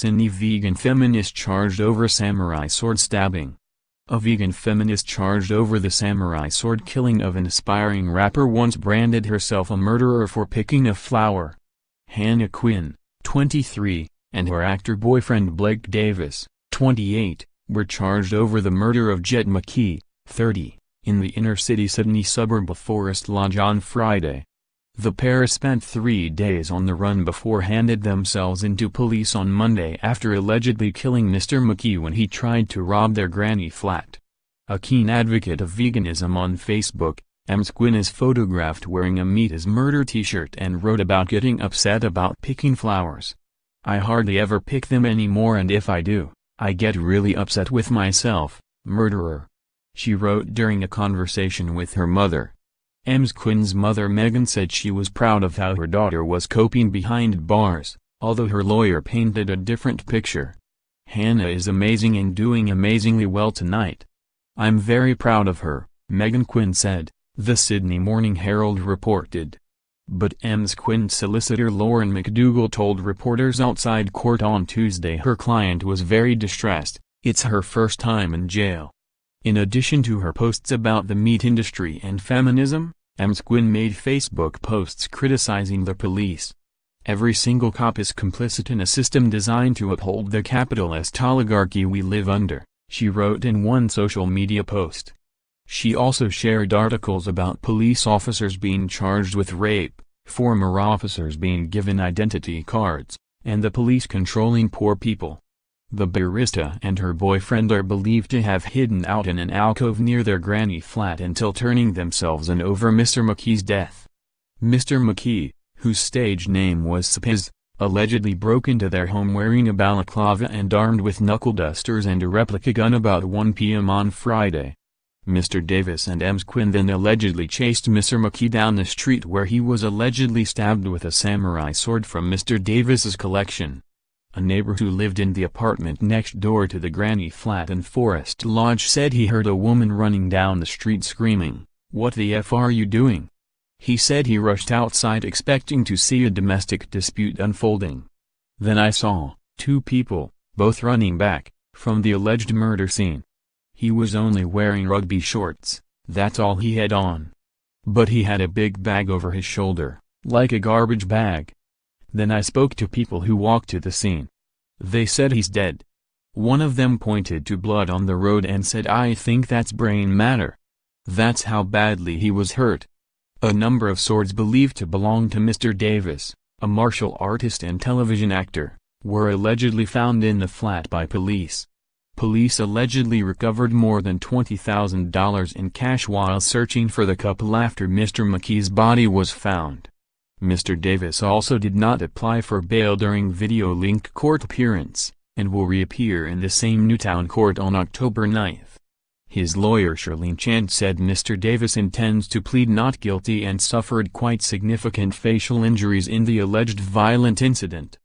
Sydney vegan feminist charged over samurai sword stabbing. A vegan feminist charged over the samurai sword killing of an aspiring rapper once branded herself a murderer for picking a flower. Hannah Quinn, 23, and her actor boyfriend Blake Davis, 28, were charged over the murder of Jet McKee, 30, in the inner-city Sydney suburb of Forest Lodge on Friday. The pair spent 3 days on the run before handed themselves into police on Monday after allegedly killing Mr. McKee when he tried to rob their granny flat. A keen advocate of veganism on Facebook, Ms. Quinn is photographed wearing a Meat is Murder t-shirt and wrote about getting upset about picking flowers. "I hardly ever pick them anymore, and if I do, I get really upset with myself, murderer," she wrote during a conversation with her mother. Ms. Quinn's mother Megan said she was proud of how her daughter was coping behind bars, although her lawyer painted a different picture. "Hannah is amazing and doing amazingly well tonight. I'm very proud of her," Megan Quinn said, the Sydney Morning Herald reported. But Ms. Quinn's solicitor Lauren McDougall told reporters outside court on Tuesday her client was very distressed. It's her first time in jail. In addition to her posts about the meat industry and feminism, Ms. Quinn made Facebook posts criticizing the police. "Every single cop is complicit in a system designed to uphold the capitalist oligarchy we live under," she wrote in one social media post. She also shared articles about police officers being charged with rape, former officers being given identity cards, and the police controlling poor people. The barista and her boyfriend are believed to have hidden out in an alcove near their granny flat until turning themselves in over Mr. McKee's death. Mr. McKee, whose stage name was Spiz, allegedly broke into their home wearing a balaclava and armed with knuckle dusters and a replica gun about 1 p.m. on Friday. Mr. Davis and Ms. Quinn then allegedly chased Mr. McKee down the street where he was allegedly stabbed with a samurai sword from Mr. Davis's collection. A neighbor who lived in the apartment next door to the granny flat in Forest Lodge said he heard a woman running down the street screaming, "What the F are you doing?" He said he rushed outside expecting to see a domestic dispute unfolding. "Then I saw 2 people, both running back, from the alleged murder scene. He was only wearing rugby shorts, that's all he had on. But he had a big bag over his shoulder, like a garbage bag. Then I spoke to people who walked to the scene. They said he's dead. One of them pointed to blood on the road and said I think that's brain matter. That's how badly he was hurt." A number of swords believed to belong to Mr. Davis, a martial artist and television actor, were allegedly found in the flat by police. Police allegedly recovered more than $20,000 in cash while searching for the couple after Mr. McKee's body was found. Mr. Davis also did not apply for bail during video link court appearance, and will reappear in the same Newtown court on October 9. His lawyer Shirlene Chand said Mr. Davis intends to plead not guilty and suffered quite significant facial injuries in the alleged violent incident.